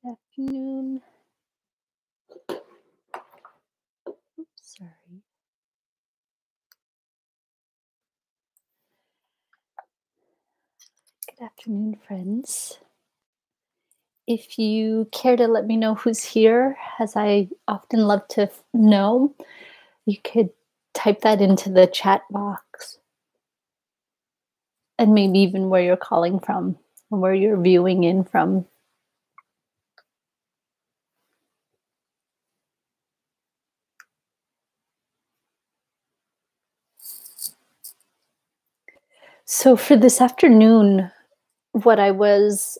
Afternoon. Oops, sorry. Good afternoon, friends. If you care to let me know who's here, as I often love to know, you could type that into the chat box and maybe even where you're calling from or where you're viewing in from. So, for this afternoon, what I was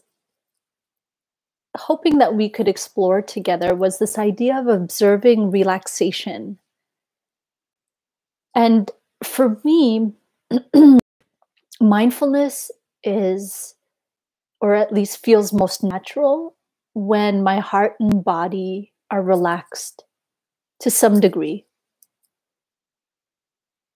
hoping that we could explore together was this idea of observing relaxation. And for me, mindfulness is, or at least feels most natural, when my heart and body are relaxed to some degree.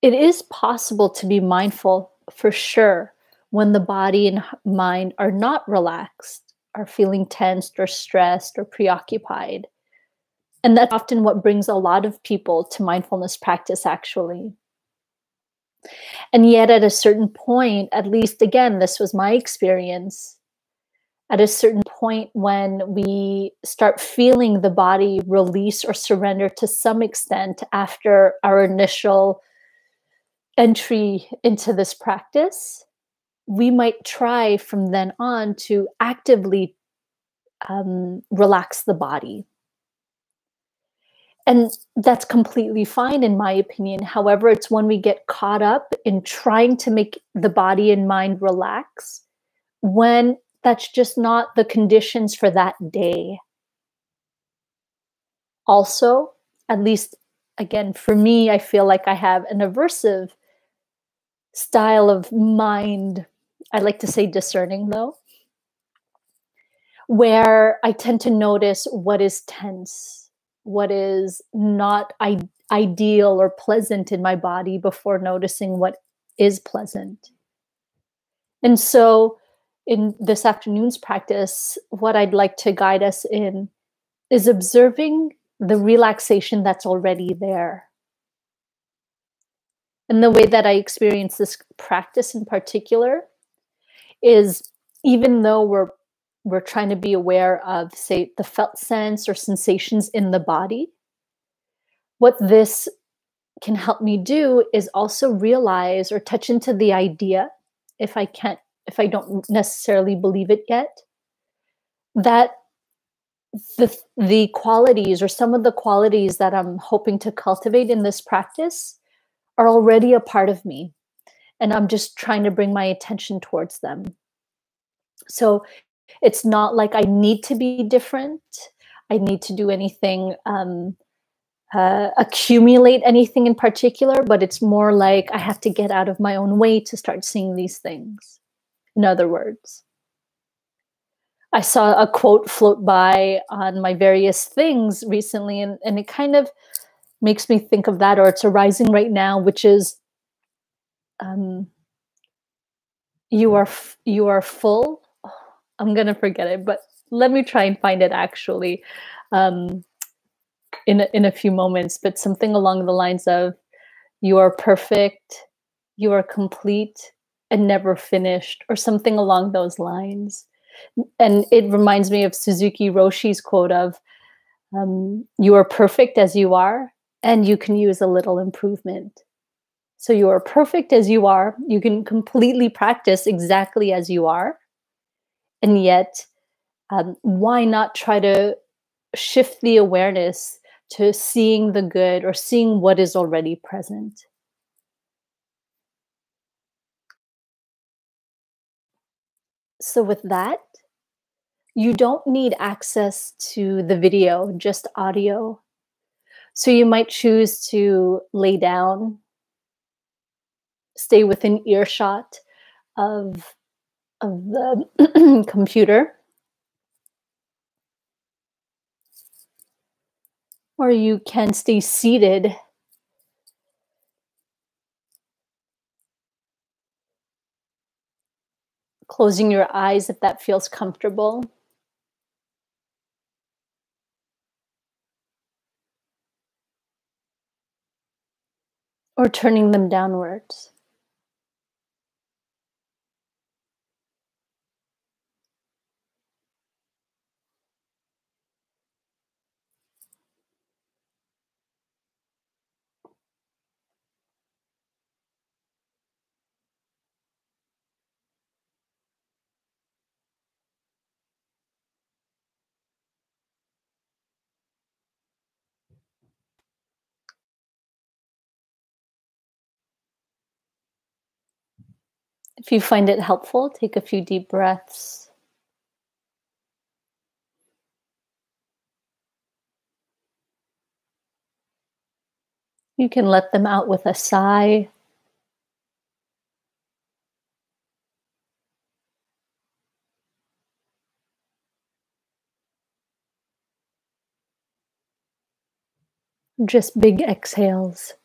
It is possible to be mindful for sure when the body and mind are not relaxed, are feeling tensed or stressed or preoccupied. And that's often what brings a lot of people to mindfulness practice, actually. And yet, at a certain point, at least again, this was my experience, at a certain point when we start feeling the body release or surrender to some extent after our initial entry into this practice, we might try from then on to actively relax the body. And that's completely fine, in my opinion. However, it's when we get caught up in trying to make the body and mind relax when that's just not the conditions for that day. Also, at least again, for me, I feel like I have an aversive style of mind. I like to say discerning, though, where I tend to notice what is tense, what is not ideal or pleasant in my body before noticing what is pleasant. And so, in this afternoon's practice, what I'd like to guide us in is observing the relaxation that's already there. And the way that I experience this practice in particular is, even though we're trying to be aware of, say, the felt sense or sensations in the body, what this can help me do is also realize or touch into the idea, if I don't necessarily believe it yet, that the qualities or some of the qualities that I'm hoping to cultivate in this practice are already a part of me, and I'm just trying to bring my attention towards them. So it's not like I need to be different. I need to do anything, accumulate anything in particular, but it's more like I have to get out of my own way to start seeing these things. In other words, I saw a quote float by on my various things recently, and it kind of makes me think of that, or it's arising right now, which is, um, you are full. Oh, I'm gonna forget it, but let me try and find it actually, um, in a few moments. But something along the lines of, "You are perfect, you are complete, and never finished," or something along those lines. And it reminds me of Suzuki Roshi's quote of, "You are perfect as you are, and you can use a little improvement." So you are perfect as you are. You can completely practice exactly as you are. And yet, why not try to shift the awareness to seeing the good or seeing what is already present? So, with that, you don't need access to the video, just audio. So, you might choose to lay down, stay within earshot of, of the computer, or you can stay seated, closing your eyes if that feels comfortable. or turning them downwards. If you find it helpful, take a few deep breaths. You can let them out with a sigh. Just big exhales.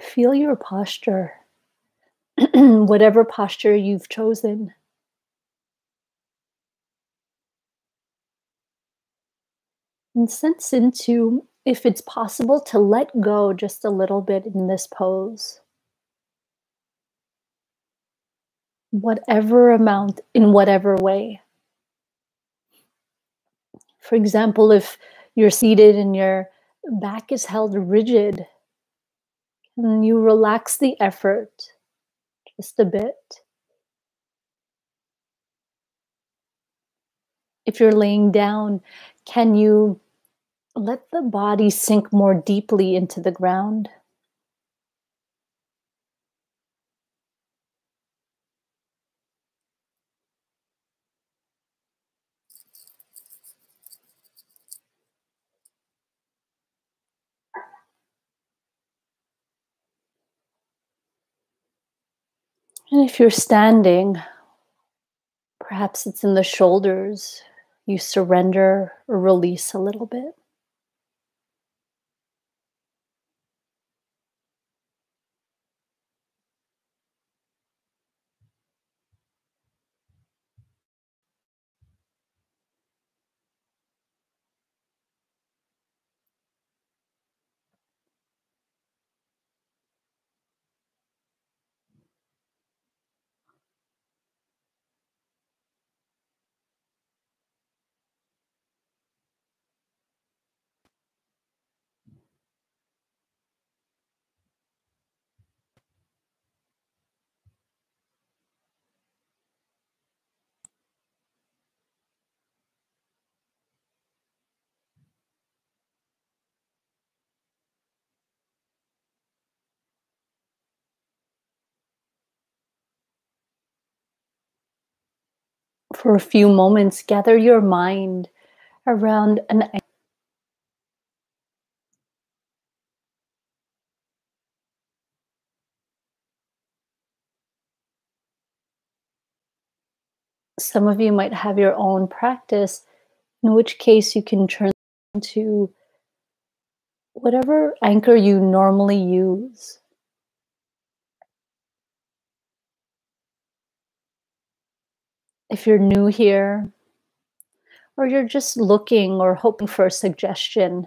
Feel your posture, whatever posture you've chosen, and sense into if it's possible to let go just a little bit in this pose, whatever amount, in whatever way. For example, if you're seated and your back is held rigid, can you relax the effort just a bit? If you're laying down, can you let the body sink more deeply into the ground? And if you're standing, perhaps it's in the shoulders, you surrender or release a little bit. For a few moments, gather your mind around an. Some of you might have your own practice, in which case you can turn to whatever anchor you normally use. If you're new here, or you're just looking or hoping for a suggestion,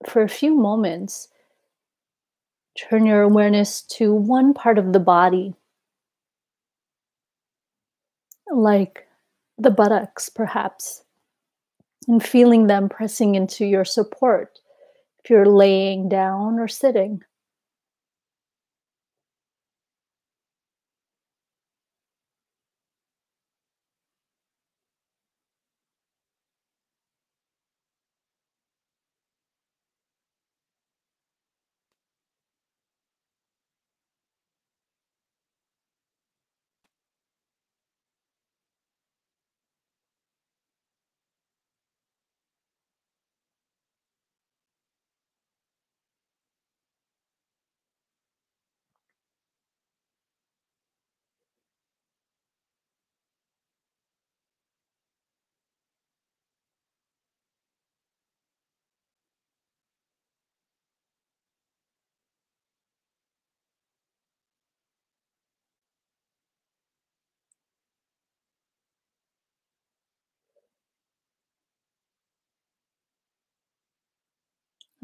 for a few moments, turn your awareness to one part of the body, like the buttocks, perhaps, and feeling them pressing into your support if you're laying down or sitting.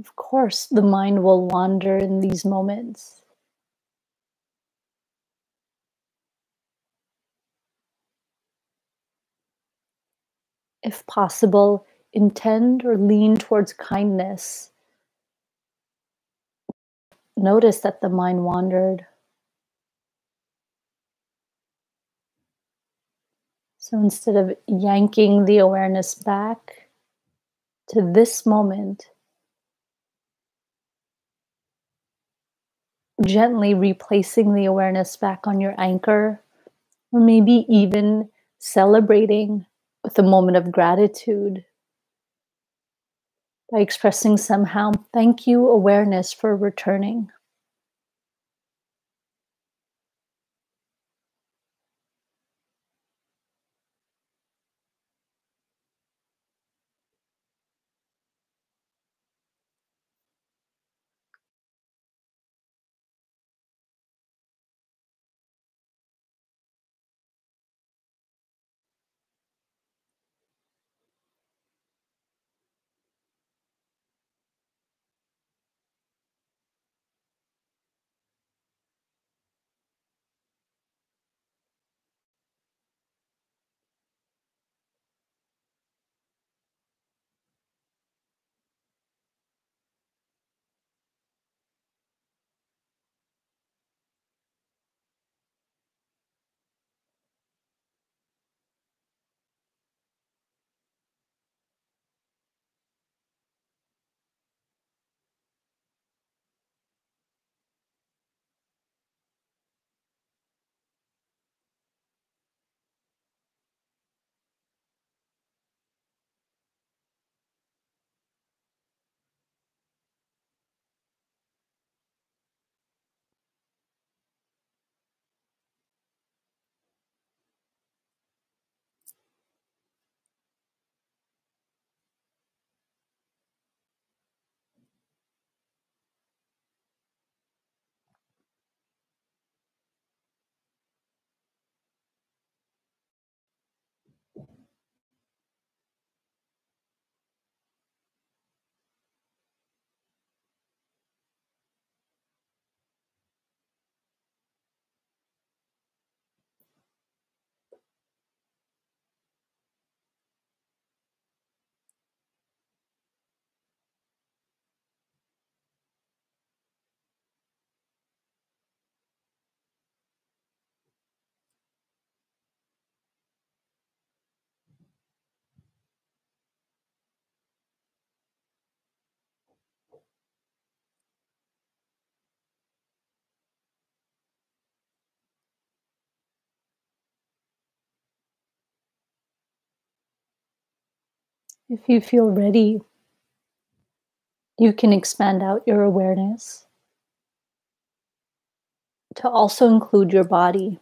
Of course, the mind will wander in these moments. If possible, intend or lean towards kindness. Notice that the mind wandered. So instead of yanking the awareness back to this moment, gently replacing the awareness back on your anchor, or maybe even celebrating with a moment of gratitude by expressing somehow, thank you, awareness, for returning. If you feel ready, you can expand out your awareness to also include your body.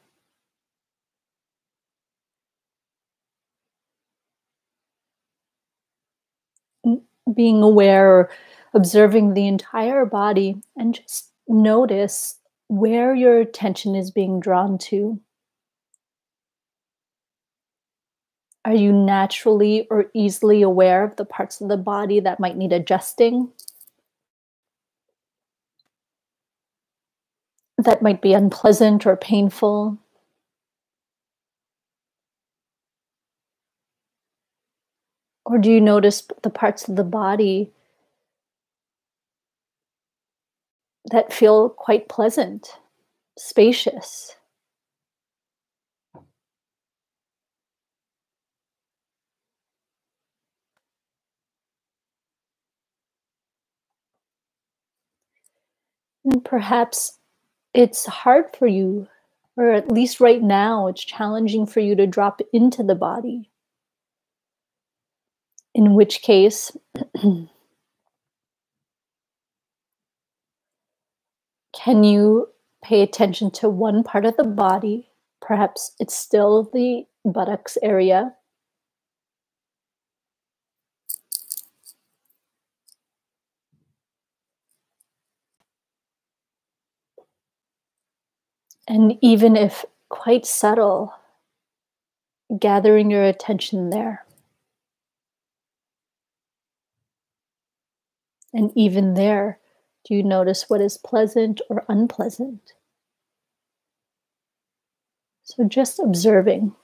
Being aware or observing the entire body, and just notice where your attention is being drawn to. Are you naturally or easily aware of the parts of the body that might need adjusting, that might be unpleasant or painful? Or do you notice the parts of the body that feel quite pleasant, spacious? And perhaps it's hard for you, or at least right now, it's challenging for you to drop into the body. In which case, can you pay attention to one part of the body? Perhaps it's still the buttocks area. And even if quite subtle, gathering your attention there. And even there, do you notice what is pleasant or unpleasant? So just observing.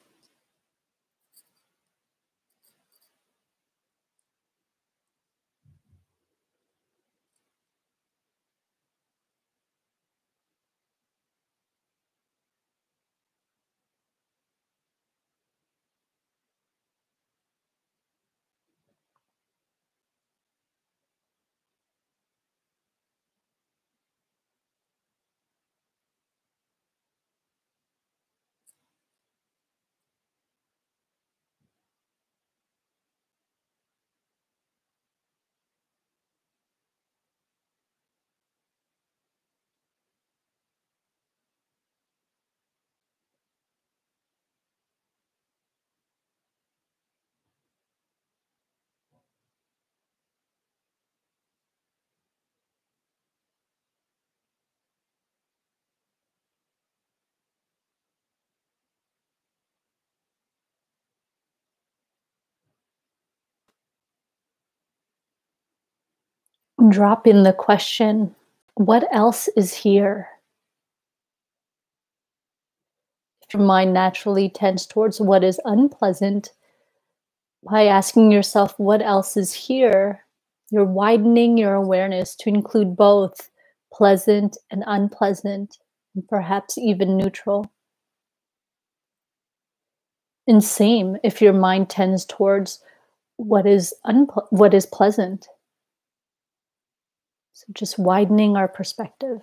Drop in the question, what else is here? If your mind naturally tends towards what is unpleasant, by asking yourself what else is here, you're widening your awareness to include both pleasant and unpleasant, and perhaps even neutral. And same if your mind tends towards what is pleasant. So just widening our perspective.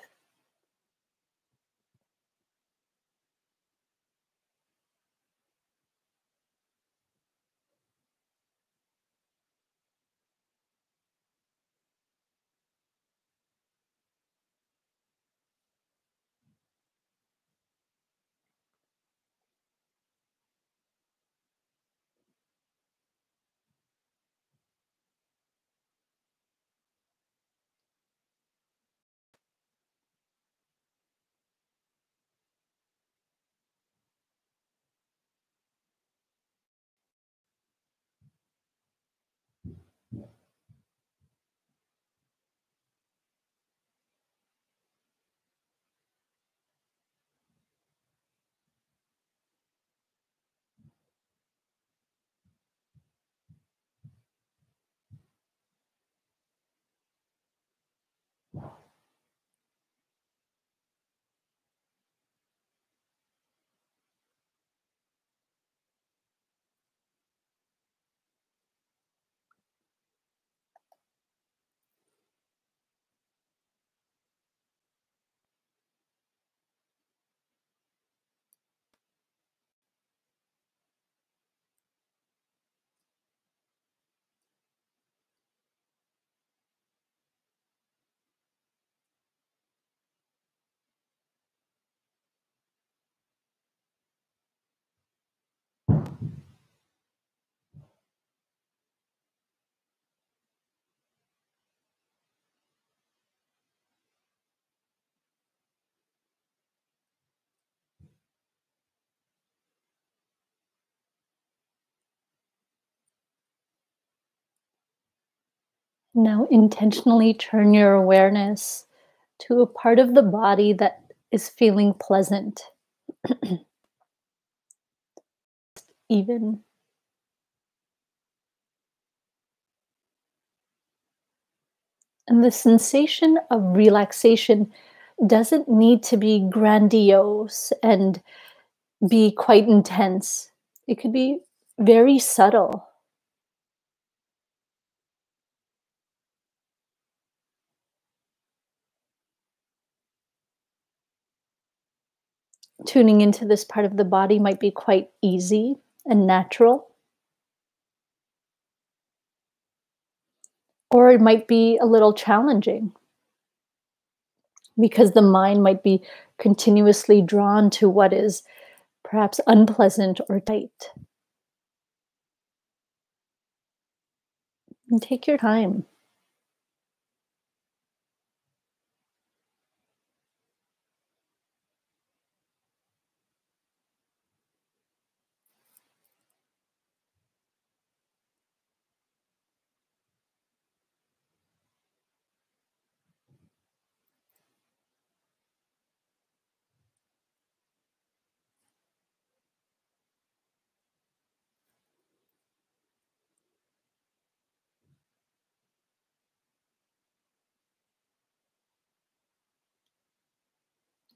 Now, intentionally turn your awareness to a part of the body that is feeling pleasant, even. And the sensation of relaxation doesn't need to be grandiose and be quite intense. It could be very subtle, tuning into this part of the body might be quite easy and natural, or it might be a little challenging because the mind might be continuously drawn to what is perhaps unpleasant or tight. And take your time.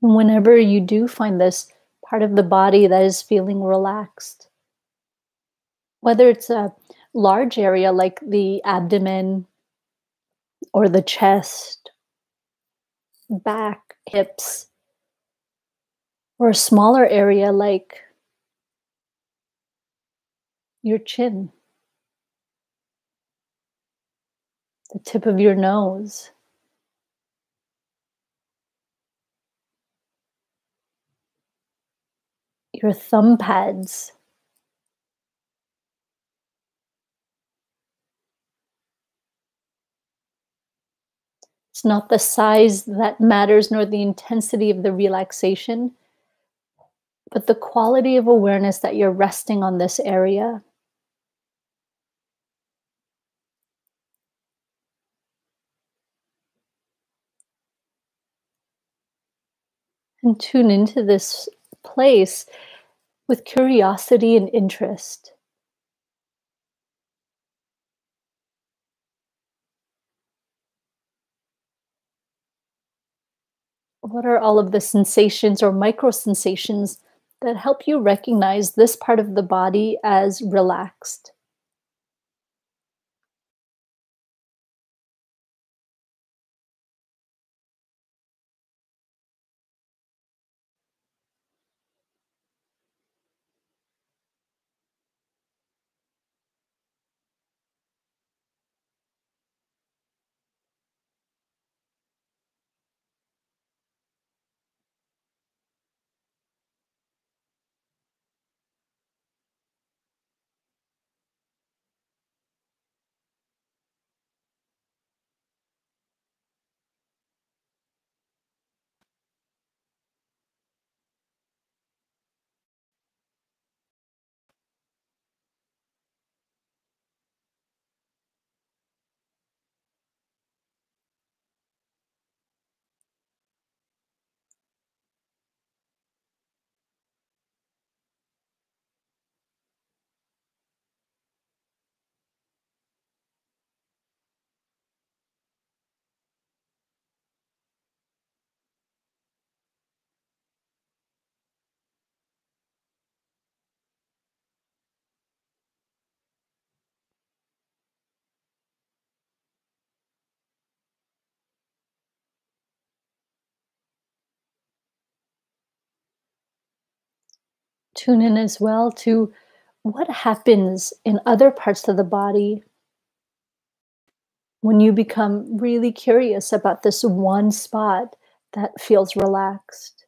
Whenever you do find this part of the body that is feeling relaxed, whether it's a large area like the abdomen or the chest, back, hips, or a smaller area like your chin, the tip of your nose, your thumb pads. It's not the size that matters nor the intensity of the relaxation, but the quality of awareness that you're resting on this area. And tune into this place with curiosity and interest. What are all of the sensations or micro sensations that help you recognize this part of the body as relaxed? Tune in as well to what happens in other parts of the body when you become really curious about this one spot that feels relaxed.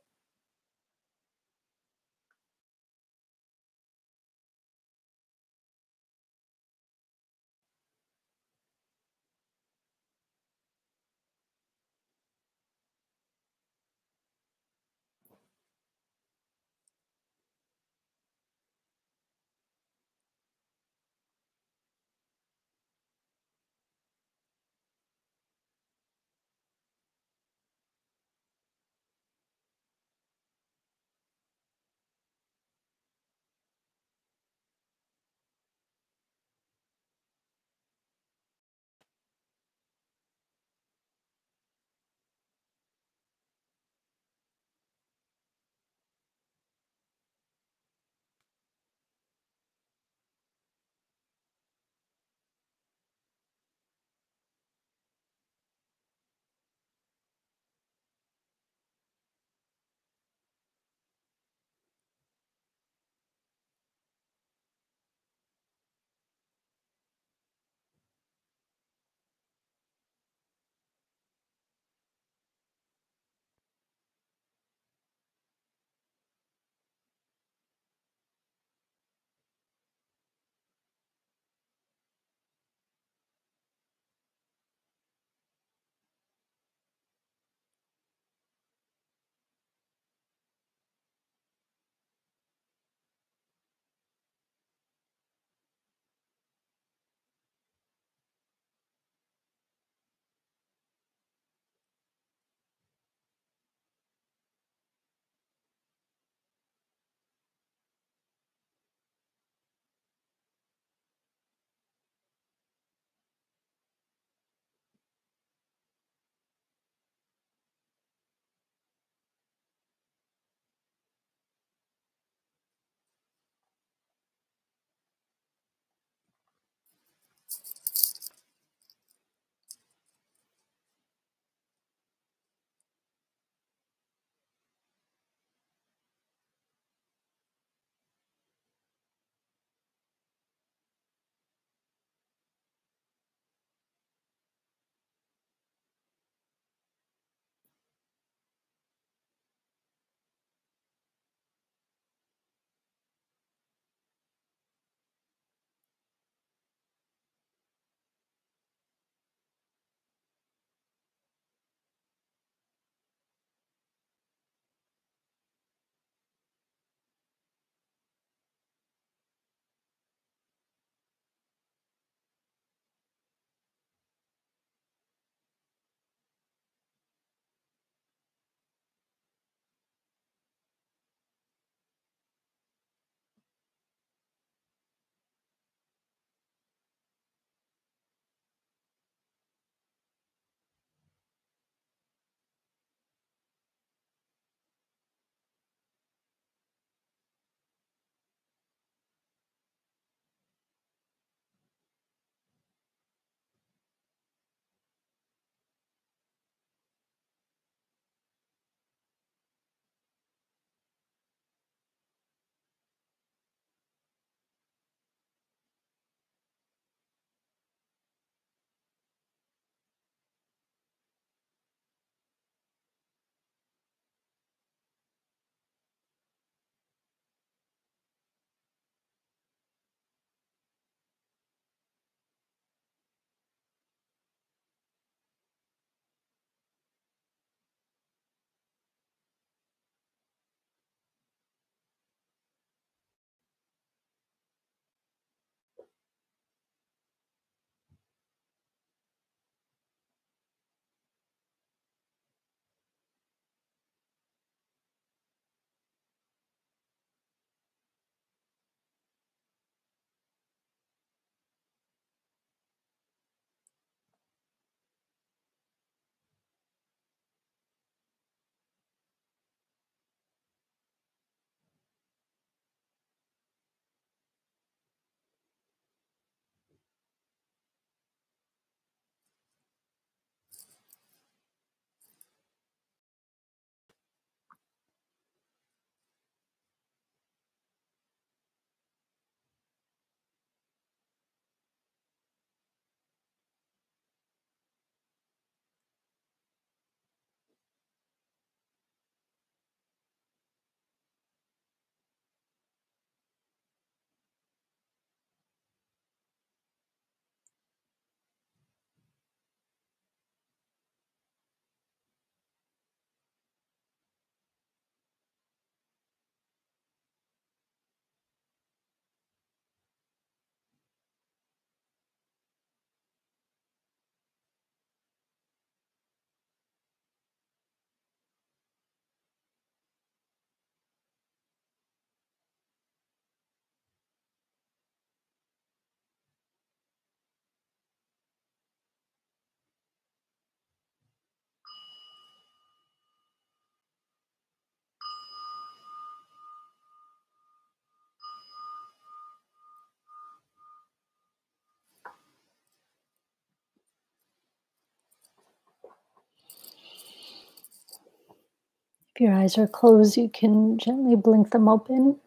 If your eyes are closed, you can gently blink them open.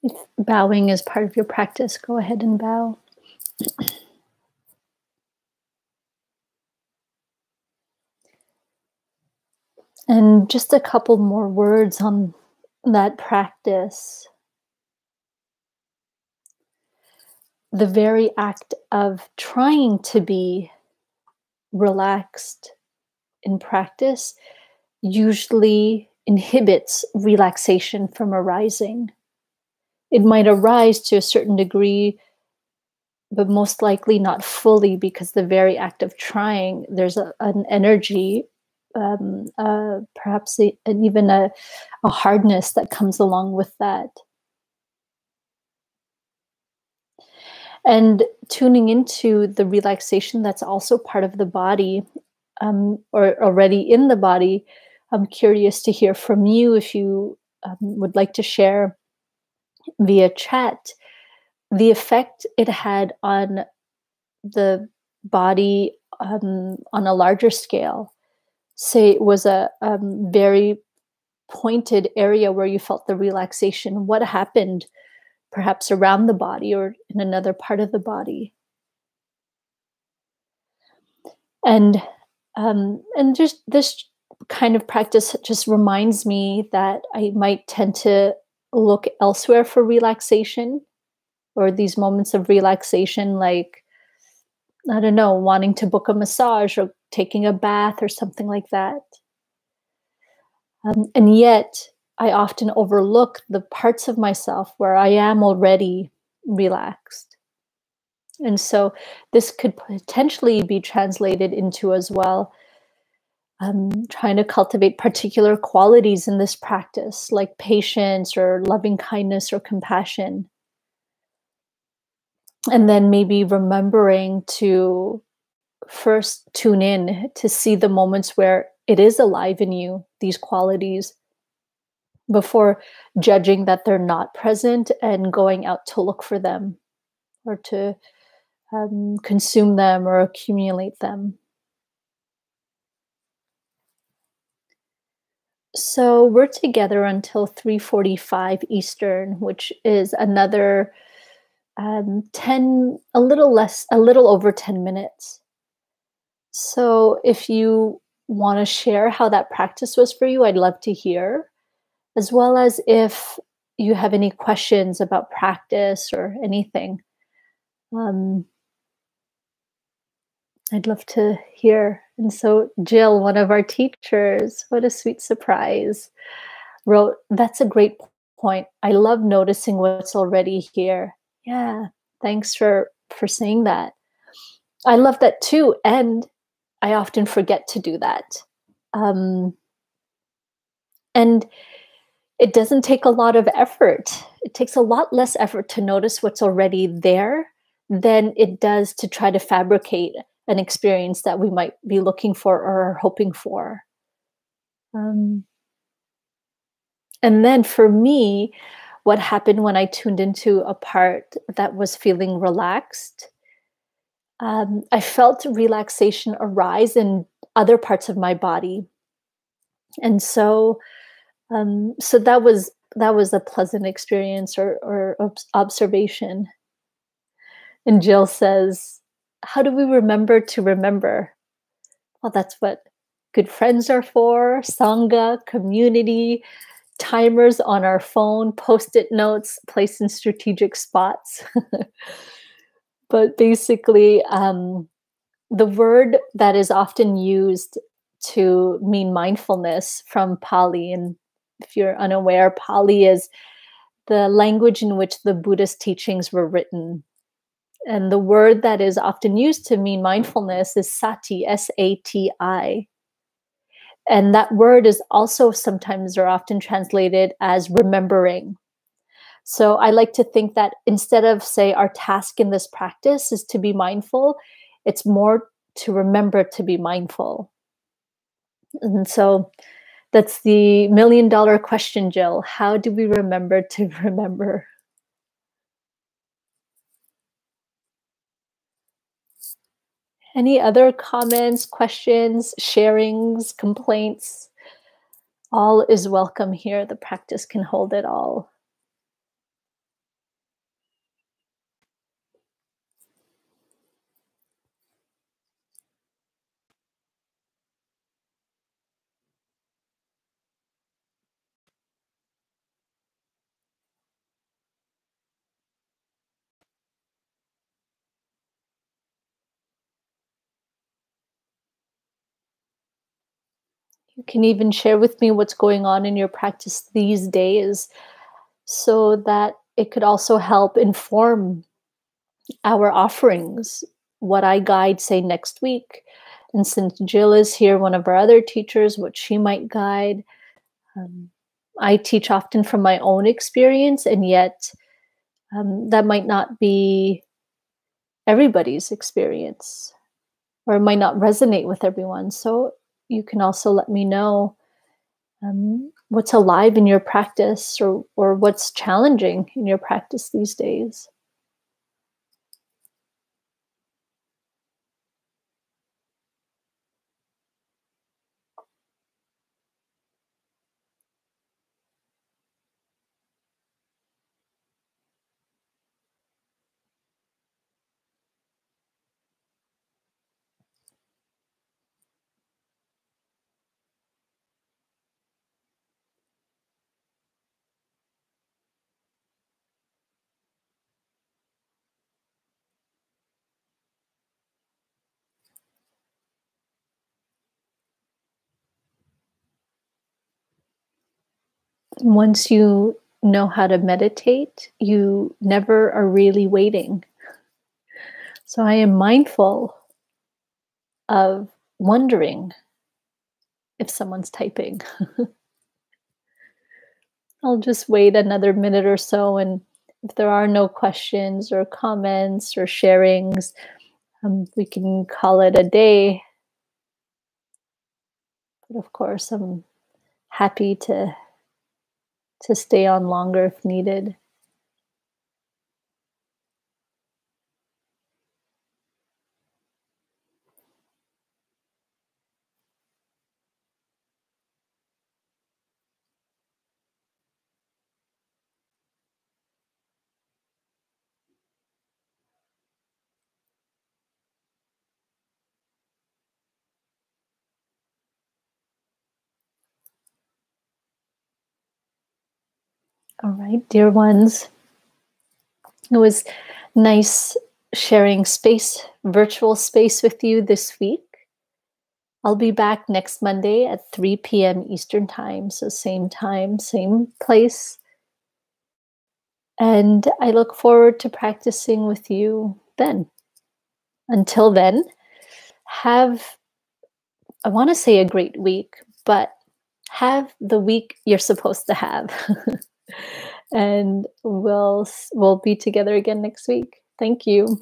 If bowing is part of your practice, go ahead and bow. And just a couple more words on that practice. The very act of trying to be relaxed in practice usually inhibits relaxation from arising. It might arise to a certain degree, but most likely not fully, because the very act of trying, there's an energy, perhaps even a hardness that comes along with that. And tuning into the relaxation that's also part of the body, or already in the body. I'm curious to hear from you if you would like to share via chat the effect it had on the body on a larger scale. Say it was a very pointed area where you felt the relaxation. What happened perhaps around the body or in another part of the body? And just this kind of practice just reminds me that I might tend to look elsewhere for relaxation, or these moments of relaxation, like, I don't know, wanting to book a massage or taking a bath or something like that. And yet, I often overlook the parts of myself where I am already relaxed. And so this could potentially be translated into as well, trying to cultivate particular qualities in this practice, like patience or loving kindness or compassion. And then maybe remembering to first tune in to see the moments where it is alive in you, these qualities, before judging that they're not present and going out to look for them or to consume them or accumulate them. So we're together until 3:45 Eastern, which is another 10, a little over 10 minutes. So if you want to share how that practice was for you, I'd love to hear, as well as if you have any questions about practice or anything. Um, I'd love to hear. And so, Jill, one of our teachers, what a sweet surprise, wrote, "That's a great point. I love noticing what's already here." Yeah, thanks for saying that. I love that too, and I often forget to do that. Um, and it doesn't take a lot of effort. It takes a lot less effort to notice what's already there than it does to try to fabricate an experience that we might be looking for or are hoping for. Um, and then for me, what happened when I tuned into a part that was feeling relaxed, I felt relaxation arise in other parts of my body. And so that was a pleasant experience or observation. And Jill says, "How do we remember to remember?" Well, that's what good friends are for, sangha, community, timers on our phone, post-it notes placed in strategic spots. But basically, the word that is often used to mean mindfulness from Pali, and if you're unaware, Pali is the language in which the Buddhist teachings were written. And the word that is often used to mean mindfulness is sati, Sati. And that word is also sometimes or often translated as remembering. So I like to think that instead of, say, our task in this practice is to be mindful, it's more to remember to be mindful. And so that's the $1,000,000 question, Jill. How do we remember to remember? Any other comments, questions, sharings, complaints? All is welcome here. The practice can hold it all. You can even share with me what's going on in your practice these days so that it could also help inform our offerings, what I guide, say, next week. And since Jill is here, one of our other teachers, what she might guide. Um, I teach often from my own experience, and yet that might not be everybody's experience, or it might not resonate with everyone. So you can also let me know what's alive in your practice, or what's challenging in your practice these days. Once you know how to meditate, you never are really waiting. So I am mindful of wondering if someone's typing. I'll just wait another minute or so, and if there are no questions or comments or sharings, we can call it a day. But of course, I'm happy to stay on longer if needed. All right, dear ones, it was nice sharing space, virtual space with you this week. I'll be back next Monday at 3 p.m. Eastern Time, so same time, same place. And I look forward to practicing with you then. Until then, have, I want to say, a great week, but have the week you're supposed to have. And we'll be together again next week. Thank you.